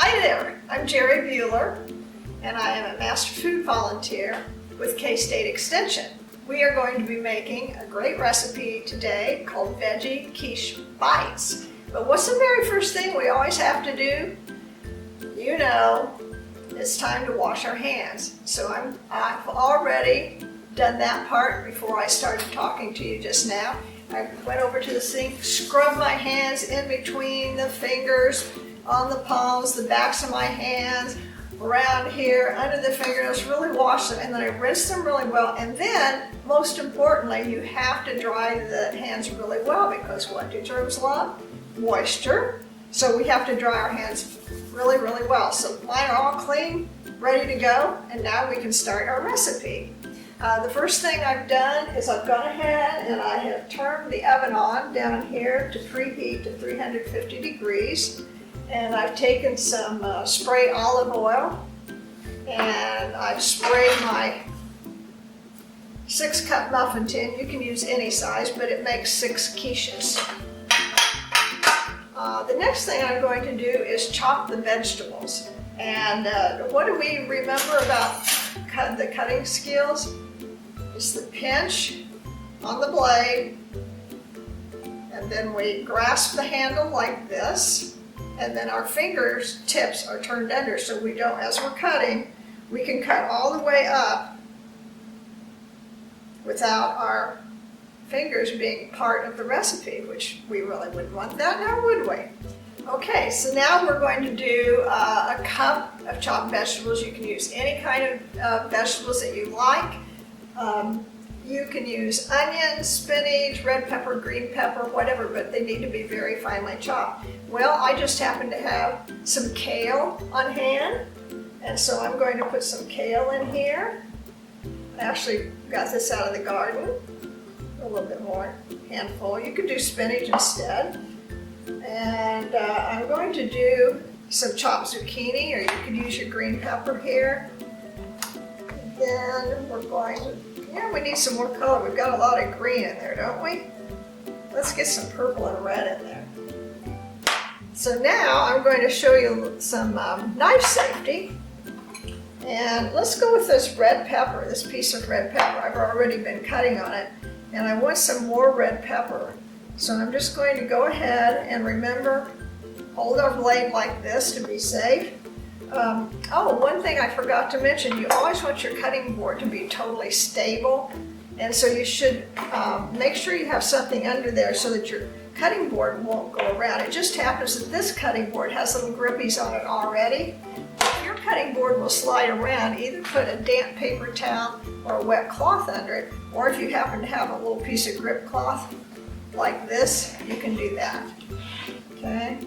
Hi there, I'm Jerry Bueller, and I am a Master Food Volunteer with K-State Extension. We are going to be making a great recipe today called Veggie Quiche Bites. But what's the very first thing we always have to do? You know, it's time to wash our hands. So I've already done that part before I started talking to you just now. I went over to the sink, scrubbed my hands in between the fingers, on the palms, the backs of my hands, around here, under the fingernails, really wash them, and then I rinse them really well. And then, most importantly, you have to dry the hands really well, because what do germs love? Moisture. So we have to dry our hands really, really well. So mine are all clean, ready to go, and now we can start our recipe. The first thing I've done is I've gone ahead and I have turned the oven on down here to preheat to 350 degrees. And I've taken some spray olive oil, and I've sprayed my 6-cup muffin tin. You can use any size, but it makes 6 quiches. The next thing I'm going to do is chop the vegetables. And what do we remember about the cutting skills? It's the pinch on the blade, and then we grasp the handle like this. And then our fingers tips are turned under, so we don't, as we're cutting, we can cut all the way up without our fingers being part of the recipe, which we really wouldn't want that now, would we? Okay, so now we're going to do a cup of chopped vegetables. You can use any kind of vegetables that you like. You can use onions, spinach, red pepper, green pepper, whatever, but they need to be very finely chopped. Well, I just happen to have some kale on hand, and so I'm going to put some kale in here. I actually got this out of the garden, a little bit more, handful. You could do spinach instead. And I'm going to do some chopped zucchini, or you could use your green pepper here. And then we're going to, we need some more color. We've got a lot of green in there, don't we? Let's get some purple and red in there. So now I'm going to show you some knife safety. And let's go with this red pepper, this piece of red pepper. I've already been cutting on it, and I want some more red pepper. So I'm just going to go ahead and remember, hold our blade like this to be safe. One thing I forgot to mention, you always want your cutting board to be totally stable, and so you should make sure you have something under there so that your cutting board won't go around. It just happens that this cutting board has little grippies on it already. If your cutting board will slide around, either put a damp paper towel or a wet cloth under it, or if you happen to have a little piece of grip cloth like this, you can do that. Okay?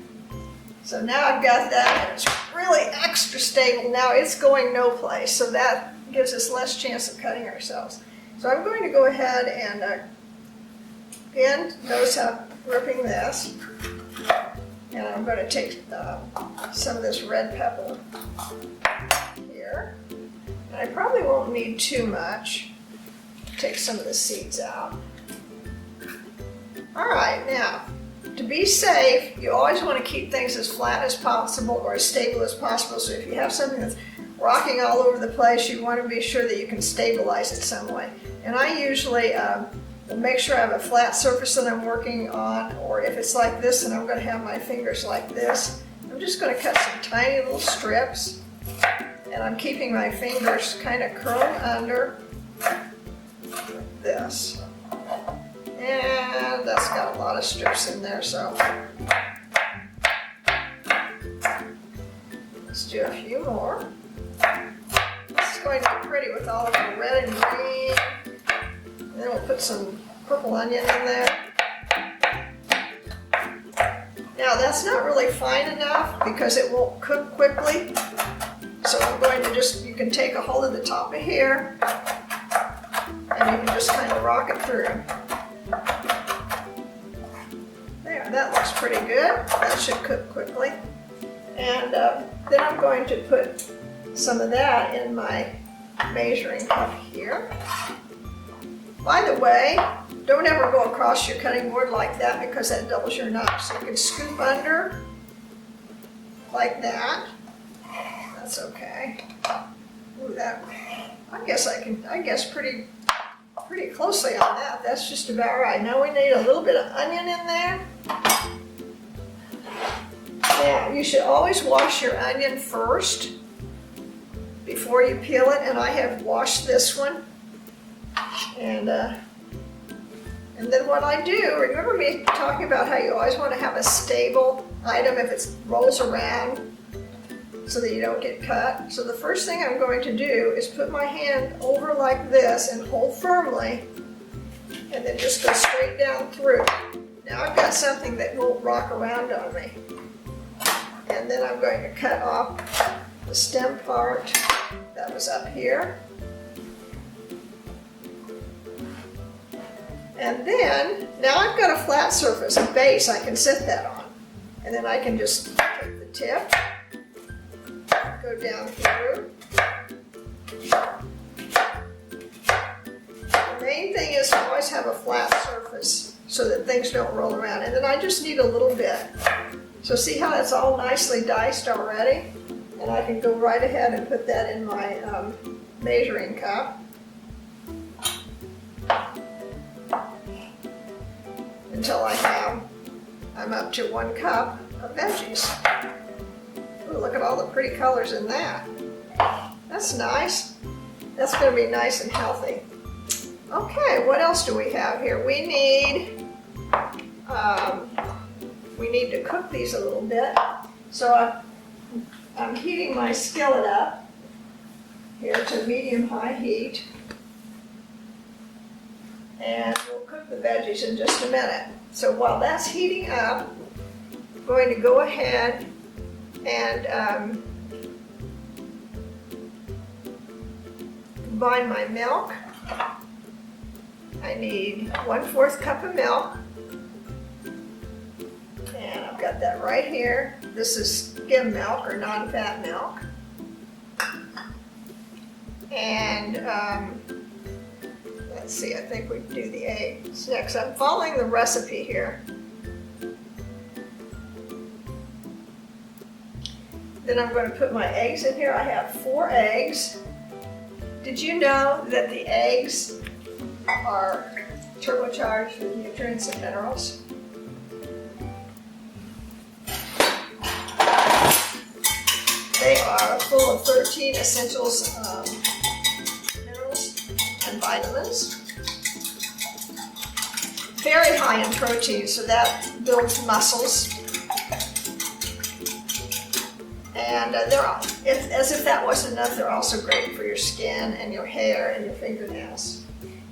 So now I've got that, and it's really extra stable. Now it's going no place, so that gives us less chance of cutting ourselves. So I'm going to go ahead and, again, notice how I'm ripping this. And I'm going to take some of this red pepper here. And I probably won't need too much. Take some of the seeds out. All right, now, to be safe, you always want to keep things as flat as possible or as stable as possible. So if you have something that's rocking all over the place, you want to be sure that you can stabilize it some way. And I usually make sure I have a flat surface that I'm working on, or if it's like this and I'm going to have my fingers like this, I'm just going to cut some tiny little strips, and I'm keeping my fingers kind of curled under like this. And that's got a lot of strips in there, so let's do a few more. This is going to be pretty with all of the red and green. And then we'll put some purple onion in there. Now that's not really fine enough because it won't cook quickly. So I'm going to just, you can take a hold of the top of here and you can just kind of rock it through. There, that looks pretty good. That should cook quickly. And then I'm going to put some of that in my measuring cup here. By the way, don't ever go across your cutting board like that because that doubles your knife. So you can scoop under like that. That's okay. Ooh, that, I guess pretty closely on that. That's just about right. Now we need a little bit of onion in there. Now, you should always wash your onion first before you peel it, and I have washed this one. And then what I do, remember me talking about how you always want to have a stable item if it rolls around so that you don't get cut. So the first thing I'm going to do is put my hand over like this and hold firmly, and then just go straight down through. Now I've got something that won't rock around on me. And then I'm going to cut off the stem part that was up here. And then, now I've got a flat surface, a base I can sit that on. And then I can just take the tip, go down through. The main thing is to always have a flat surface so that things don't roll around. And then I just need a little bit. So see how that's all nicely diced already? And I can go right ahead and put that in my measuring cup. Until I'm up to 1 cup of veggies. Ooh, look at all the pretty colors in that. That's nice. That's going to be nice and healthy. Okay, what else do we have here? We need to cook these a little bit. So I'm heating my skillet up here to medium-high heat. And we'll cook the veggies in just a minute. So while that's heating up, I'm going to go ahead and combine my milk. I need 1/4 cup of milk. And I've got that right here. This is skim milk or non-fat milk. And let's see, I think we do the eggs next. I'm following the recipe here. Then I'm going to put my eggs in here. I have 4 eggs. Did you know that the eggs are turbocharged with nutrients and minerals? They are full of 13 essentials, minerals and vitamins. Very high in protein, so that builds muscles. And as if that wasn't enough, they're also great for your skin and your hair and your fingernails.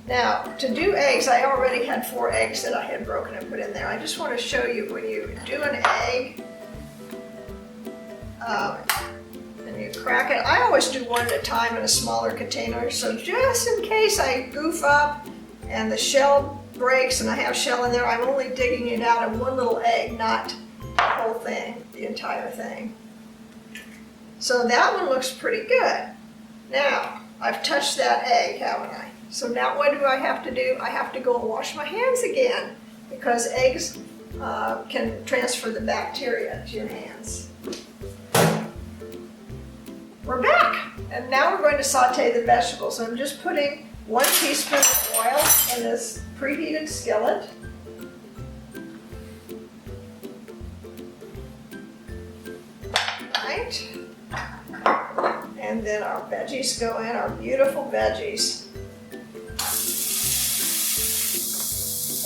Now, to do eggs, I already had 4 eggs that I had broken and put in there. I just want to show you when you do an egg, and you crack it. I always do one at a time in a smaller container, so just in case I goof up and the shell breaks and I have shell in there, I'm only digging it out of one little egg, not the whole thing, the entire thing. So that one looks pretty good. Now, I've touched that egg, haven't I? So now what do I have to do? I have to go and wash my hands again, because eggs can transfer the bacteria to your hands. We're back, and now we're going to saute the vegetables. So I'm just putting 1 teaspoon of oil in this preheated skillet. Right. And then our veggies go in, our beautiful veggies.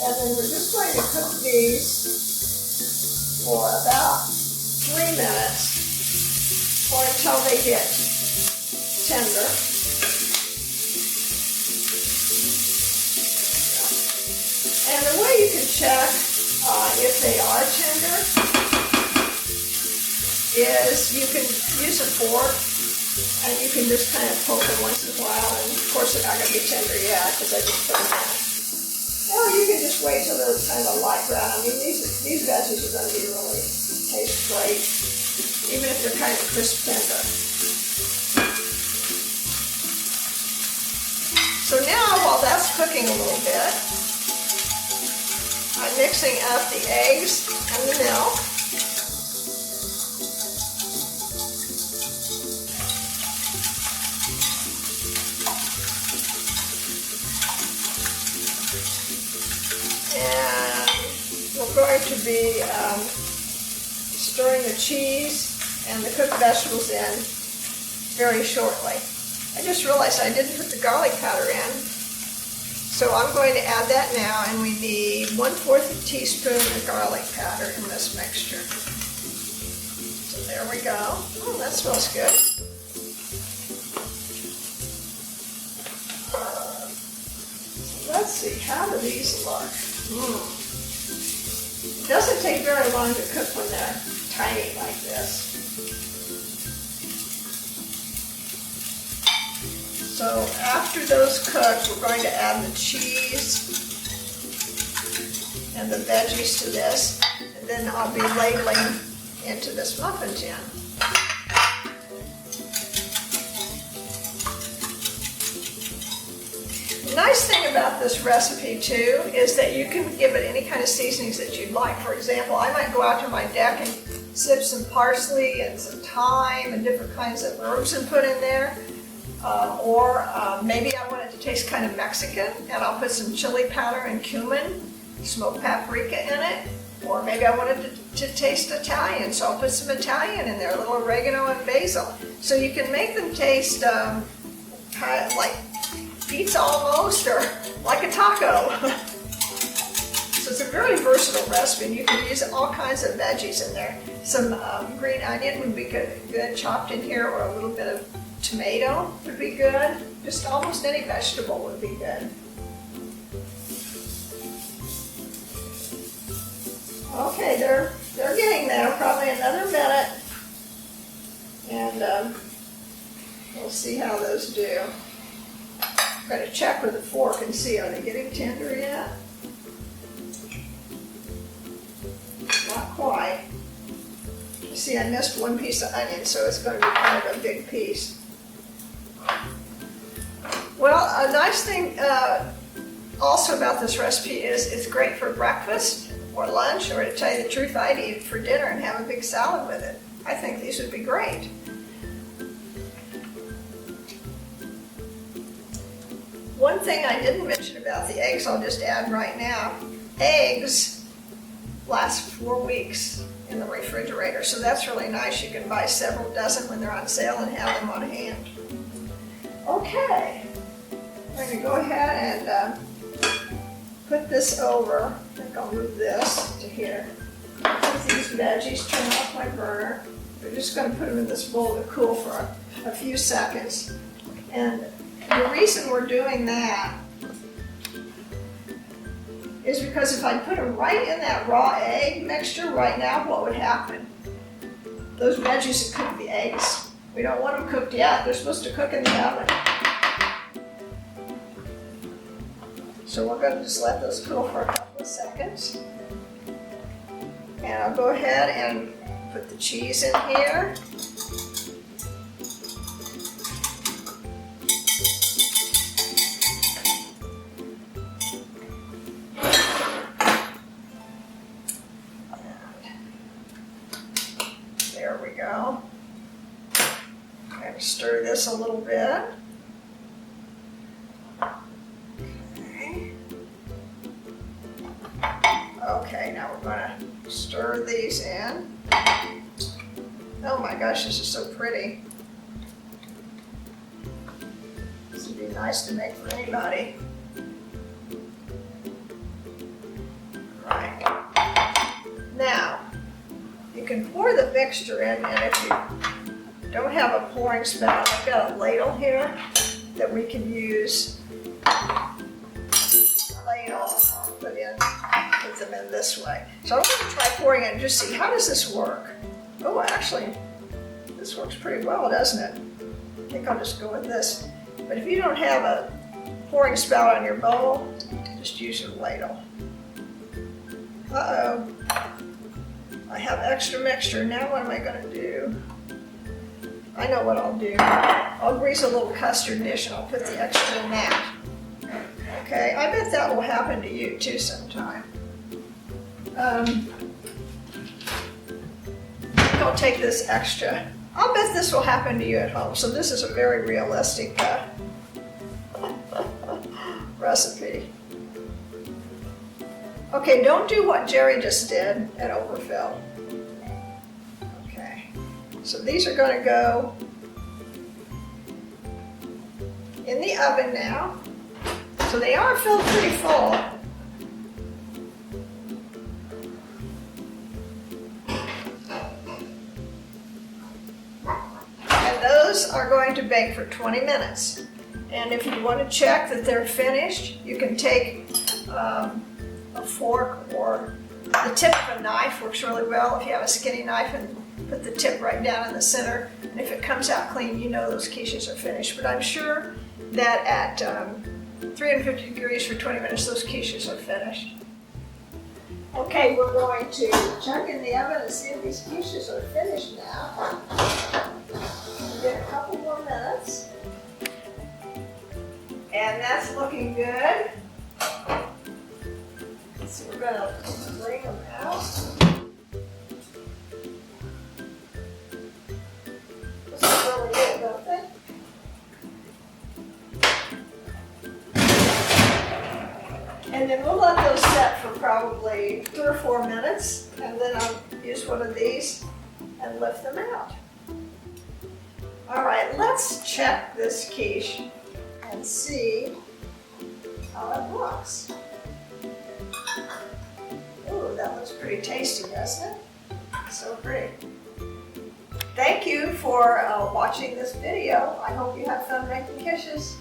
And then we're just going to cook these for about 3 minutes or until they get tender. And the way you can check if they are tender is you can use a fork and you can just kind of poke them once in a while, and of course they're not going to be tender yet because I just put them in. Or you can just wait till they're kind of a light brown. I mean, these veggies are going to be really taste great, even if they're kind of crisp tender. So now, while that's cooking a little bit, I'm mixing up the eggs and the milk. going to be stirring the cheese and the cooked vegetables in very shortly. I just realized I didn't put the garlic powder in, so I'm going to add that now, and we need 1/4 teaspoon of garlic powder in this mixture. So there we go. Oh, that smells good. Let's see, how do these look? It doesn't take very long to cook when they're tiny like this. So after those cook, we're going to add the cheese and the veggies to this, and then I'll be ladling into this muffin tin. The nice thing about this recipe too is that you can give it any kind of seasonings that you'd like. For example, I might go out to my deck and sift some parsley and some thyme and different kinds of herbs and put in there. Or maybe I want it to taste kind of Mexican, and I'll put some chili powder and cumin, smoked paprika in it. Or maybe I want it to taste Italian, so I'll put some Italian in there, a little oregano and basil. So you can make them taste kind of like pizza almost, or like a taco. So it's a very versatile recipe, and you can use all kinds of veggies in there. Some green onion would be good chopped in here, or a little bit of tomato would be good. Just almost any vegetable would be good. Okay, they're getting there. Probably another minute, and we'll see how those do. I'm going to check with a fork and see, are they getting tender yet? Not quite. You see, I missed one piece of onion, so it's going to be kind of a big piece. Well, a nice thing also about this recipe is it's great for breakfast or lunch, or to tell you the truth, I'd eat it for dinner and have a big salad with it. I think these would be great. One thing I didn't mention about the eggs, I'll just add right now. Eggs last 4 weeks in the refrigerator, so that's really nice. You can buy several dozen when they're on sale and have them on hand. Okay, I'm going to go ahead and put this over. I think I'll move this to here. Put these veggies, turn off my burner. We're just going to put them in this bowl to cool for a few seconds. And the reason we're doing that is because if I put them right in that raw egg mixture right now, what would happen? Those veggies would cook the eggs. We don't want them cooked yet. They're supposed to cook in the oven. So we're going to just let those cool for a couple of seconds. And I'll go ahead and put the cheese in here. There we go. I'm going to stir this a little bit. Okay, now we're going to stir these in. Oh my gosh, this is so pretty. This would be nice to make for anybody. Right. Now, you can pour the mixture in, and if you don't have a pouring spout, I've got a ladle here that we can use. Ladle, put them in this way. So I'm going to try pouring it and just see, how does this work? Oh, actually, this works pretty well, doesn't it? I think I'll just go with this. But if you don't have a pouring spout on your bowl, just use your ladle. Uh-oh. I have extra mixture. Now what am I going to do? I know what I'll do. I'll grease a little custard dish and I'll put the extra in that. Okay, I bet that will happen to you too sometime. I'll take this extra. I'll bet this will happen to you at home. So this is a very realistic recipe. Okay, don't do what Jerry just did and overfill. Okay, so these are going to go in the oven now. So they are filled pretty full. And those are going to bake for 20 minutes. And if you want to check that they're finished, you can take a fork or the tip of a knife works really well if you have a skinny knife, and put the tip right down in the center. And if it comes out clean, you know those quiches are finished. But I'm sure that at 350 degrees for 20 minutes, those quiches are finished. Okay, we're going to check in the oven and see if these quiches are finished now. We'll get a couple more minutes. And that's looking good. So we're going to bring them out. This is really good, don't they? And then we'll let those set for probably 3 or 4 minutes, and then I'll use one of these and lift them out. All right, let's check this quiche and see how it looks. Ooh, that looks pretty tasty, doesn't it? So pretty. Thank you for watching this video. I hope you have fun making quiches.